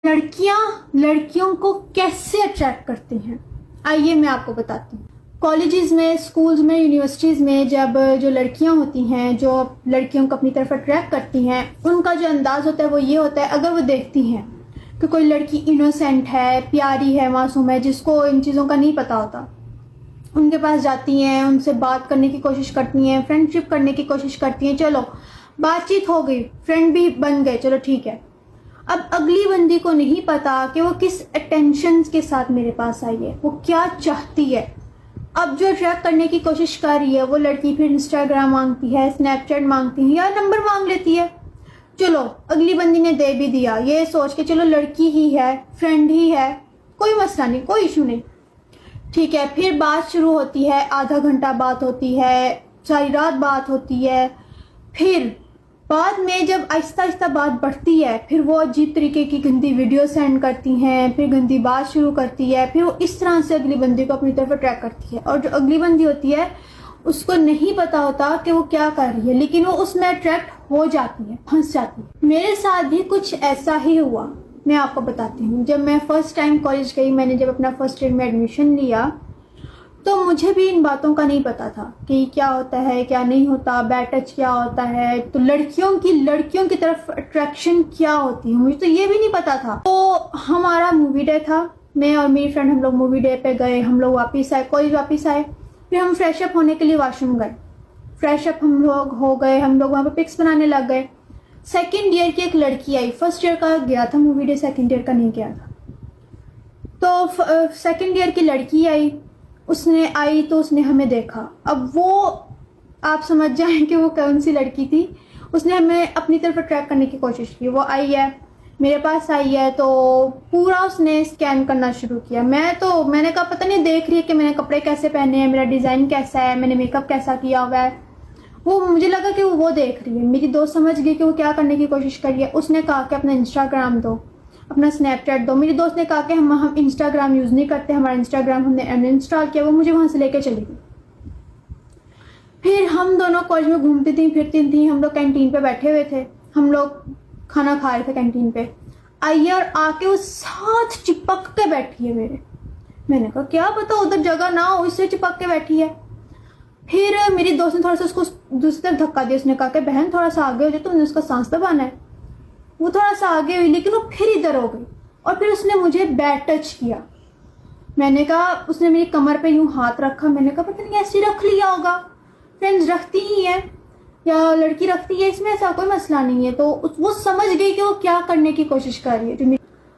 लड़कियां लड़कियों को कैसे अट्रैक्ट करती हैं, आइए मैं आपको बताती हूँ। कॉलेजेस में, स्कूल्स में, यूनिवर्सिटीज़ में जब जो लड़कियां होती हैं जो लड़कियों को अपनी तरफ अट्रैक्ट करती हैं, उनका जो अंदाज होता है वो ये होता है, अगर वो देखती हैं कि कोई लड़की इनोसेंट है, प्यारी है, मासूम है, जिसको इन चीज़ों का नहीं पता होता, उनके पास जाती हैं, उनसे बात करने की कोशिश करती हैं, फ्रेंडशिप करने की कोशिश करती हैं, चलो बातचीत हो गई, फ्रेंड भी बन गए, चलो ठीक है। अब अगली बंदी को नहीं पता कि वो किस अटेंशन के साथ मेरे पास आई है, वो क्या चाहती है। अब जो अट्रैक्ट करने की कोशिश कर रही है वो लड़की फिर इंस्टाग्राम मांगती है, स्नैपचैट मांगती है या नंबर मांग लेती है। चलो अगली बंदी ने दे भी दिया, ये सोच के चलो लड़की ही है, फ्रेंड ही है, कोई मसला नहीं, कोई इशू नहीं, ठीक है। फिर बात शुरू होती है, आधा घंटा बात होती है, सारी रात बात होती है। फिर बाद में जब आहिस्ता आहिस्ता बात बढ़ती है, फिर वो अजीब तरीके की गंदी वीडियो सेंड करती हैं, फिर गंदी बात शुरू करती है, फिर वो इस तरह से अगली बंदी को अपनी तरफ अट्रैक्ट करती है। और जो अगली बंदी होती है उसको नहीं पता होता कि वो क्या कर रही है, लेकिन वो उसमें अट्रैक्ट हो जाती है, फंस जाती है। मेरे साथ भी कुछ ऐसा ही हुआ, मैं आपको बताती हूँ। जब मैं फर्स्ट टाइम कॉलेज गई, मैंने जब अपना फर्स्ट ईयर में एडमिशन लिया, तो मुझे भी इन बातों का नहीं पता था कि क्या होता है, क्या नहीं होता, बैड टच क्या होता है, तो लड़कियों की तरफ अट्रैक्शन क्या होती है, मुझे तो ये भी नहीं पता था। तो हमारा मूवी डे था, मैं और मेरी फ्रेंड हम लोग मूवी डे पे गए, हम लोग वापस आए, कॉलेज वापस आए, फिर हम फ्रेश अप होने के लिए वॉशरूम गए। फ्रेश अप हम लोग हो गए, हम लोग वहाँ पे पिक्स बनाने लग गए। सेकेंड ईयर की एक लड़की आई, फर्स्ट ईयर का गया था मूवी डे, सेकेंड ईयर का नहीं गया था। तो सेकेंड ईयर की लड़की आई, उसने आई तो उसने हमें देखा। अब वो आप समझ जाएं कि वो कौन सी लड़की थी। उसने हमें अपनी तरफ अट्रैक्ट करने की कोशिश की। वो आई है, मेरे पास आई है, तो पूरा उसने स्कैन करना शुरू किया। मैंने कहा पता नहीं देख रही है कि मैंने कपड़े कैसे पहने हैं, मेरा डिज़ाइन कैसा है, मैंने मेकअप कैसा किया हुआ है। वो मुझे लगा कि वो देख रही है। मेरी दोस्त समझ गई कि वो क्या करने की कोशिश कर रही है। उसने कहा कि अपना इंस्टाग्राम दो, अपना स्नैपचैट दो। मेरी दोस्त ने कहा कि हम इंस्टाग्राम यूज़ नहीं करते, हमारा इंस्टाग्राम हमने अनइंस्टॉल किया। वो मुझे वहाँ से लेके चली गई। फिर हम दोनों कॉलेज में घूमती थी, फिरती थी। हम लोग कैंटीन पे बैठे हुए थे, हम लोग खाना खा रहे थे कैंटीन पे। आइए और आके वो साथ चिपक के बैठी है मेरे। मैंने कहा क्या पता उधर जगह ना हो, इससे चिपक के बैठी है। फिर मेरी दोस्त ने थोड़ा सा उसको दूसरी तरफ धक्का दिया। उसने कहा कि बहन थोड़ा सा आगे हो जाए, तुमने उसका सांस दबाना है। वो थोड़ा सा आगे हुई, लेकिन वो फिर इधर हो गई और फिर उसने मुझे बैड टच किया। मैंने कहा, उसने मेरी कमर पे यूं हाथ रखा। मैंने कहा पता नहीं ऐसे रख लिया होगा, फ्रेंड्स रखती ही है या लड़की रखती है, इसमें ऐसा कोई मसला नहीं है। तो वो समझ गई कि वो क्या करने की कोशिश कर रही है। जो